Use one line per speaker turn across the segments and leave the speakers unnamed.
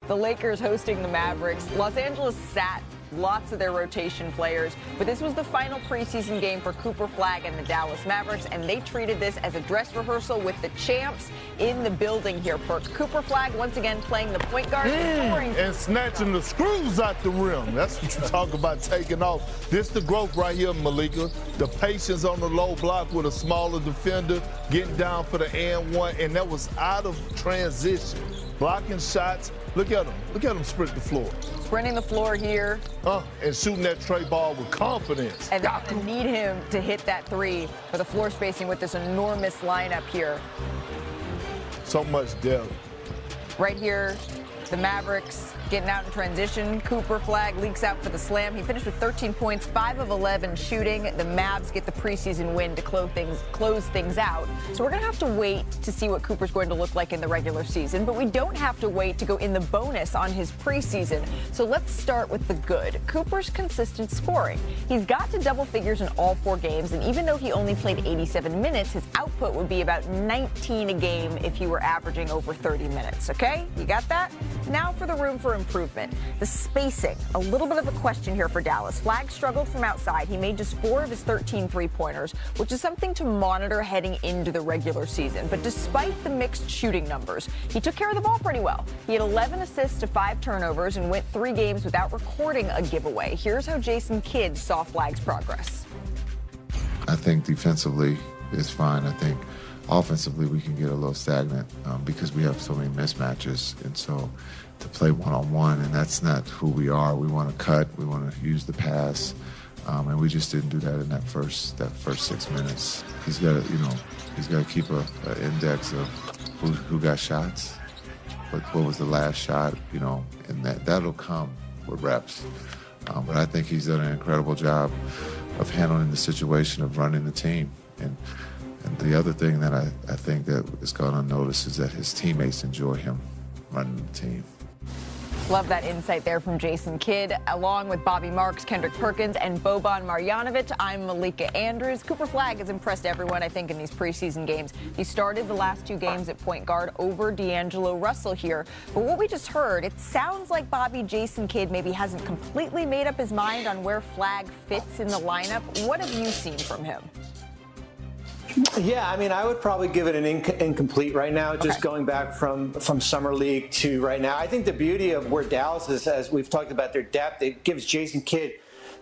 The Lakers hosting the Mavericks. Los Angeles sat lots of their rotation players, but this was the final preseason game for Cooper Flagg and the Dallas Mavericks, and they treated this as a dress rehearsal with the champs in the building here. Cooper Flagg once again playing the point guard
and snatching the screws out the rim. That's what you talk about taking off. This the growth right here, Malika. The patience on the low block with a smaller defender, getting down for the and one, and that was out of transition. Blocking shots. Look at him. Look at him sprint the floor.
Sprinting the floor here.
And shooting that tray ball with confidence.
And they need him to hit that three for the floor spacing with this enormous lineup here.
So much depth.
Right here, the Mavericks getting out in transition. Cooper Flagg leaks out for the slam. He finished with 13 points, 5 of 11 shooting. The Mavs get the preseason win to close things out. So we're going to have to wait to see what Cooper's going to look like in the regular season, but we don't have to wait to go in the bonus on his preseason. So let's start with the good. Cooper's consistent scoring. He's got to double figures in all 4 games, and even though he only played 87 minutes, his output would be about 19 a game if he were averaging over 30 minutes, okay? You got that? Now for the room for improvement. The spacing, a little bit of a question here for Dallas. Flagg struggled from outside. He made just 4 of his 13 three-pointers, which is something to monitor heading into the regular season. But despite the mixed shooting numbers, he took care of the ball pretty well. He had 11 assists to 5 turnovers and went 3 games without recording a giveaway. Here's how Jason Kidd saw Flagg's progress.
I think defensively is fine. I think offensively we can get a little stagnant because we have so many mismatches, and so to play one-on-one, and that's not who we are. We want to cut, we want to use the pass, and we just didn't do that in that first 6 minutes. He's got to keep an index of who got shots, what was the last shot, and that'll come with reps. But I think he's done an incredible job of handling the situation, of running the team. And the other thing that I think that is gone unnoticed is that his teammates enjoy him running the team.
Love that insight there from Jason Kidd. Along with Bobby Marks, Kendrick Perkins, and Boban Marjanovic, I'm Malika Andrews. Cooper Flagg has impressed everyone, I think, in these preseason games. He started the last 2 games at point guard over D'Angelo Russell here. But what we just heard, it sounds like Jason Kidd maybe hasn't completely made up his mind on where Flagg fits in the lineup. What have you seen from him?
Yeah, I mean, I would probably give it an incomplete right now, just going back from Summer League to right now. I think the beauty of where Dallas is, as we've talked about their depth, it gives Jason Kidd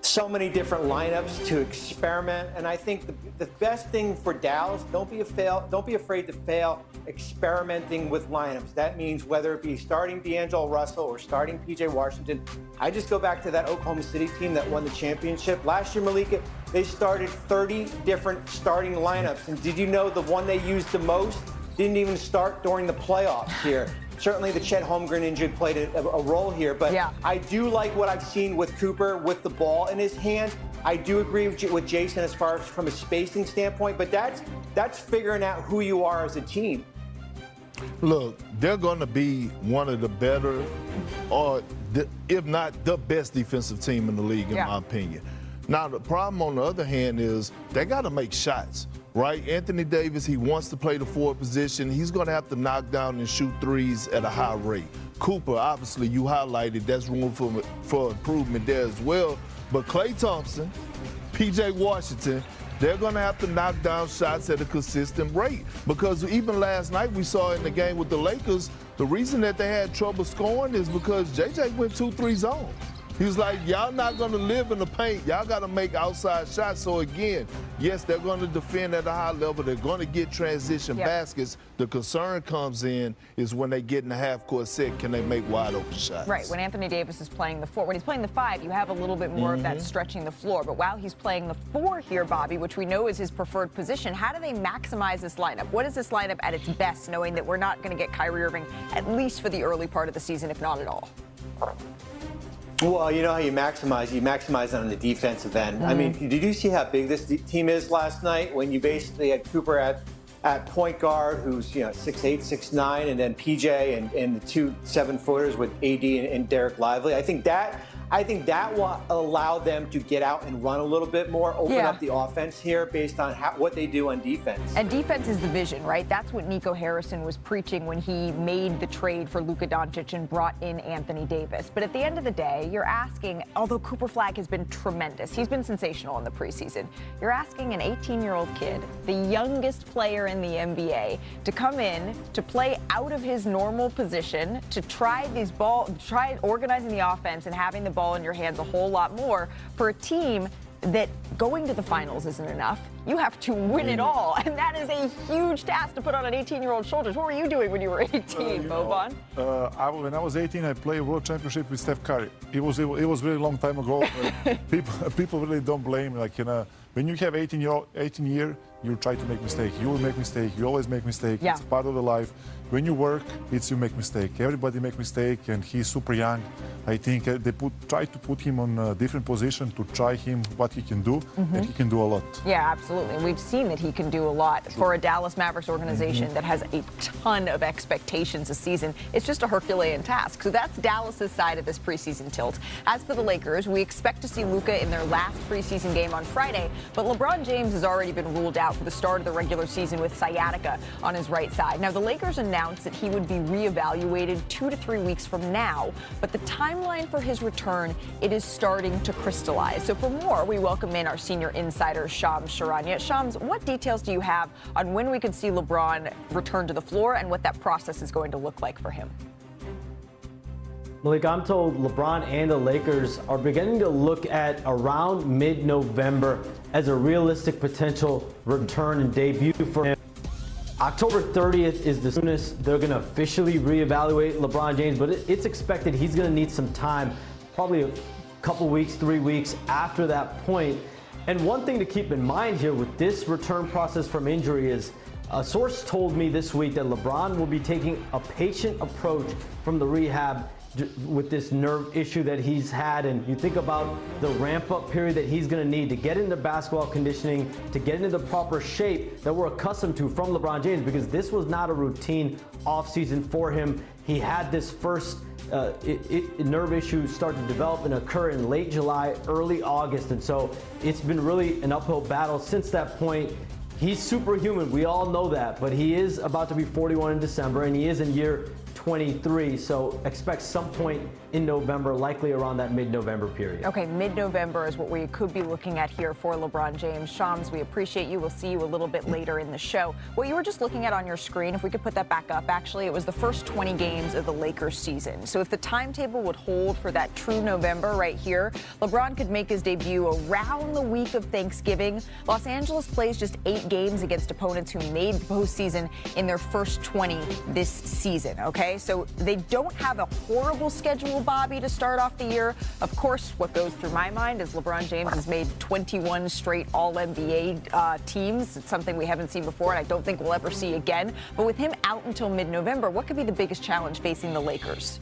so many different lineups to experiment. And I think the best thing for Dallas, don't be afraid to fail experimenting with lineups. That means whether it be starting D'Angelo Russell or starting PJ Washington. I just go back to that Oklahoma City team that won the championship. Last year, Malika, they started 30 different starting lineups. And did you know the one they used the most didn't even start during the playoffs here? Certainly the Chet Holmgren injury played a role here, but yeah. I do like what I've seen with Cooper with the ball in his hands. I do agree with Jason as far as from a spacing standpoint, but that's figuring out who you are as a team.
Look, they're going to be one of the better, if not the best defensive team in the league, in my opinion. Now, the problem on the other hand is they got to make shots, right? Anthony Davis, he wants to play the forward position. He's going to have to knock down and shoot threes at a high rate. Cooper, obviously, you highlighted, that's room for improvement there as well. But Klay Thompson, PJ Washington, they're going to have to knock down shots at a consistent rate. Because even last night we saw in the game with the Lakers, the reason that they had trouble scoring is because JJ went 2-3 zone. He was like, y'all not going to live in the paint. Y'all got to make outside shots. So, again, yes, they're going to defend at a high level. They're going to get transition baskets. The concern comes in is when they get in the half-court set, can they make wide-open shots?
Right. When Anthony Davis is playing the 4, when he's playing the 5, you have a little bit more of that stretching the floor. But while he's playing the 4 here, Bobby, which we know is his preferred position, how do they maximize this lineup? What is this lineup at its best, knowing that we're not going to get Kyrie Irving at least for the early part of the season, if not at all?
Well, you know how you maximize it on the defensive end. I mean, did you see how big this team is last night when you basically had Cooper at point guard, who's 6'8", 6'9", and then PJ and the 2 7-footers with AD and Derek Lively? I think I think that will allow them to get out and run a little bit more, open up the offense here based on what they do on defense.
And defense is the vision, right? That's what Nico Harrison was preaching when he made the trade for Luka Doncic and brought in Anthony Davis. But at the end of the day, you're asking, although Cooper Flagg has been tremendous, he's been sensational in the preseason, you're asking an 18-year-old kid, the youngest player in the NBA, to come in, to play out of his normal position, to try organizing the offense and having the ball in your hands a whole lot more for a team that going to the finals isn't enough. You have to win it all, and that is a huge task to put on an 18-year-old's shoulders. What were you doing when you were 18, Boban?
When I was 18, I played World Championship with Steph Curry. It was really long time ago. People really don't blame. When you have 18 year, you try to make mistake. You will make mistake. You always make mistake.
Yeah.
It's part of the life. When you work, it's you make mistake. Everybody make mistake, and he's super young. I think they try to put him on a different position to try him what he can do, and he can do a lot.
Yeah, absolutely. We've seen that he can do a lot for a Dallas Mavericks organization that has a ton of expectations this season. It's just a Herculean task. So that's Dallas's side of this preseason tilt. As for the Lakers, we expect to see Luka in their last preseason game on Friday, but LeBron James has already been ruled out for the start of the regular season with sciatica on his right side. Now, the Lakers announced that he would be reevaluated 2 to 3 weeks from now, but the timeline for his return, it is starting to crystallize. So for more, we welcome in our senior insider, Shams Charania. Shams, what details do you have on when we could see LeBron return to the floor and what that process is going to look like for him?
Malik, I'm told LeBron and the Lakers are beginning to look at around mid-November as a realistic potential return and debut for him. October 30th is the soonest they're going to officially reevaluate LeBron James, but it's expected he's going to need some time, probably a couple weeks, 3 weeks after that point. And one thing to keep in mind here with this return process from injury is a source told me this week that LeBron will be taking a patient approach from the rehab with this nerve issue that he's had. And you think about the ramp up period that he's going to need to get into basketball conditioning, to get into the proper shape that we're accustomed to from LeBron James, because this was not a routine offseason for him. He had this first nerve issue start to develop and occur in late July, early August. And so it's been really an uphill battle since that point. He's superhuman. We all know that, but he is about to be 41 in December, and he is in year 23, so expect some point in November, likely around that mid-November period.
Okay, mid-November is what we could be looking at here for LeBron James. Shams, we appreciate you. We'll see you a little bit later in the show. What you were just looking at on your screen, if we could put that back up, actually, it was the first 20 games of the Lakers season. So if the timetable would hold for that true November right here, LeBron could make his debut around the week of Thanksgiving. Los Angeles plays just 8 games against opponents who made the postseason in their first 20 this season, okay? So they don't have a horrible schedule, Bobby, to start off the year. Of course, what goes through my mind is LeBron James has made 21 straight All-NBA teams. It's something we haven't seen before, and I don't think we'll ever see again. But with him out until mid-November, what could be the biggest challenge facing the Lakers?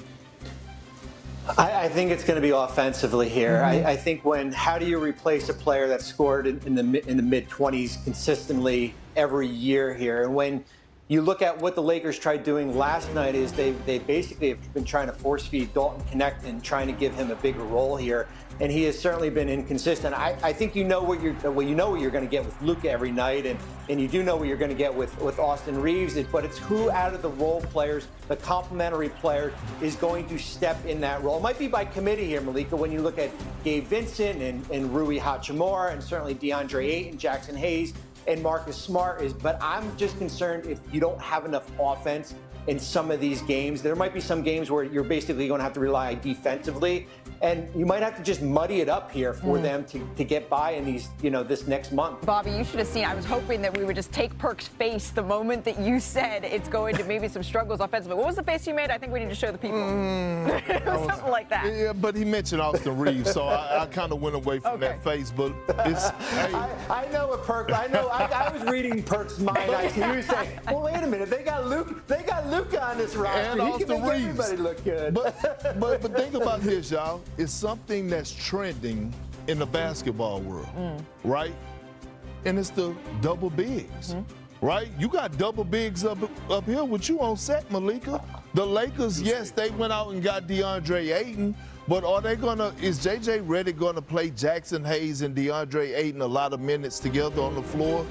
I think it's going to be offensively here. I think how do you replace a player that scored in the mid-20s consistently every year here? And when you look at what the Lakers tried doing last night is they basically have been trying to force feed Dalton Connect and trying to give him a bigger role here, and he has certainly been inconsistent. I think you know what you're going to get with Luka every night, and you do know what you're going to get with Austin Reeves. But it's who out of the role players, the complementary player, is going to step in that role. It might be by committee here, Malika, when you look at Gabe Vincent and Rui Hachimura and certainly DeAndre Ayton, Jackson Hayes, and Marcus Smart but I'm just concerned if you don't have enough offense in some of these games. There might be some games where you're basically going to have to rely defensively, and you might have to just muddy it up here for them to get by in these, this next month.
Bobby, you should have seen. I was hoping that we would just take Perk's face the moment that you said it's going to maybe some struggles offensively. What was the face you made? I think we need to show the people. Something like that.
Yeah, but he mentioned Austin Reeves, so I kind of went away from that face. But it's.
I know what Perk. I know. I was reading Perk's mind. He was saying, "Well, wait a minute. They got Luka on this roster.
And
he
Austin
can make
Reeves.
everybody look good."
But think about this, y'all. It's something that's trending in the basketball world, right? And it's the double bigs, right? You got double bigs up here with you on set, Malika. The Lakers, yes, they went out and got DeAndre Ayton, But is J.J. Redick going to play Jackson Hayes and DeAndre Ayton a lot of minutes together on the floor?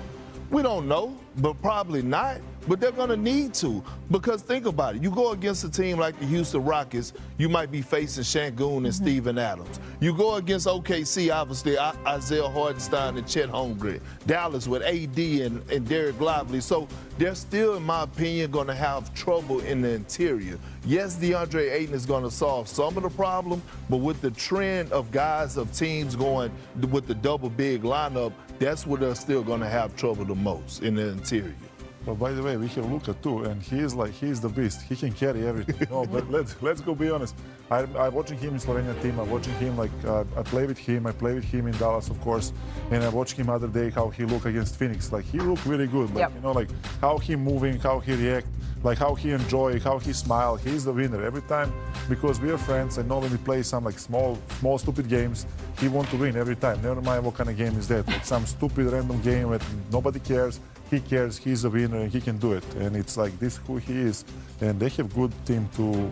We don't know, but probably not. But they're going to need to, because think about it. You go against a team like the Houston Rockets, you might be facing Şengün and Steven Adams. You go against OKC, obviously, Isaiah Hartenstein and Chet Holmgren. Dallas with AD and Derek Lively. So they're still, in my opinion, going to have trouble in the interior. Yes, DeAndre Ayton is going to solve some of the problem, but with the trend of teams going with the double big lineup, that's where they're still going to have trouble the most in the interior.
But by the way, we have Luka too, and he's the beast. He can carry everything. No, but let's go be honest. I'm watching him in Slovenia team. I'm watching him I play with him. I play with him in Dallas, of course. And I watched him other day how he looked against Phoenix. He looked really good. How he moving, how he react, how he enjoy, how he smile. He's the winner every time, because we are friends. I know when we play some small stupid games, he want to win every time. Never mind what kind of game is that. Some stupid random game that nobody cares. He cares, he's a winner, and he can do it. And it's this who he is. And they have good team to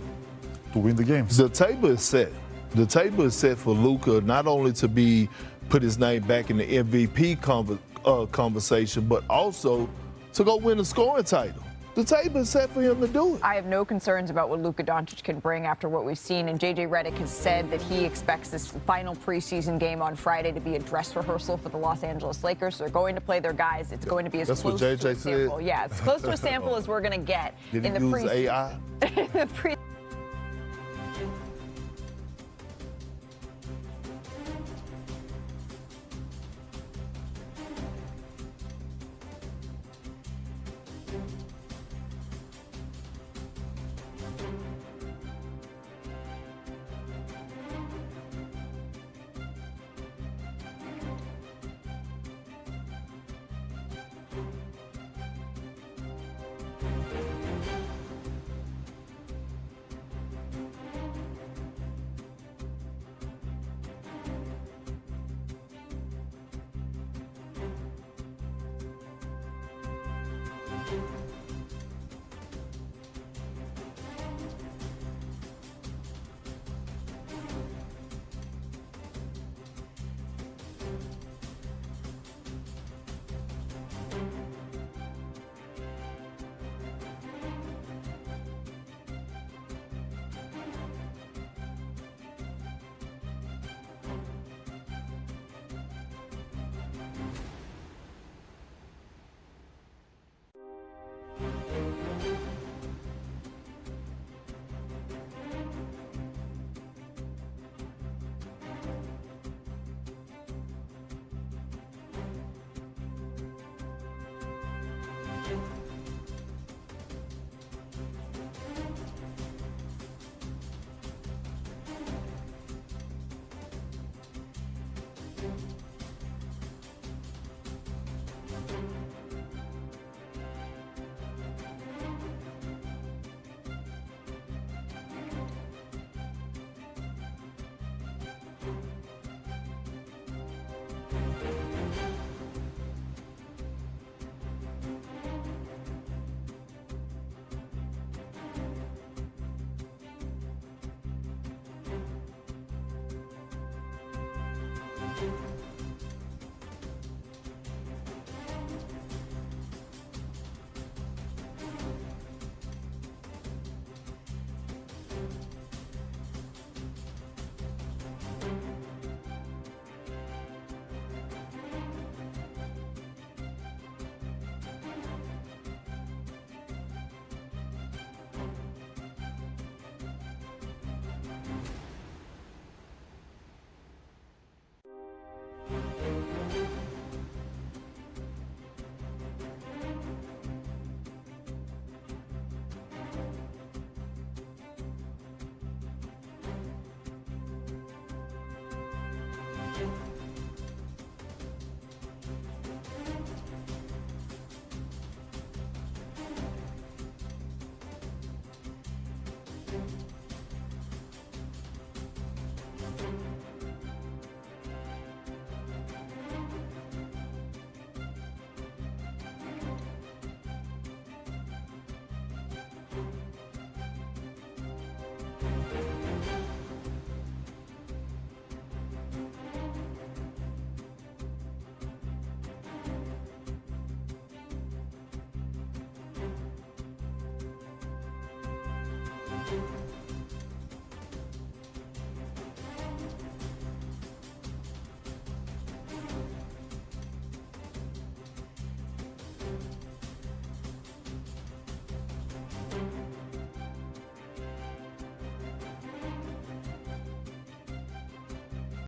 win the games.
The table is set. The table is set for Luka, not only to put his name back in the MVP conversation, but also to go win the scoring title. The table is set for him to do it.
I have no concerns about what Luka Doncic can bring after what we've seen. And J.J. Redick has said that he expects this final preseason game on Friday to be a dress rehearsal for the Los Angeles Lakers. So they're going to play their guys. It's going to be as close to a sample. Yeah, as close to a sample as we're going to get in the preseason.
AI?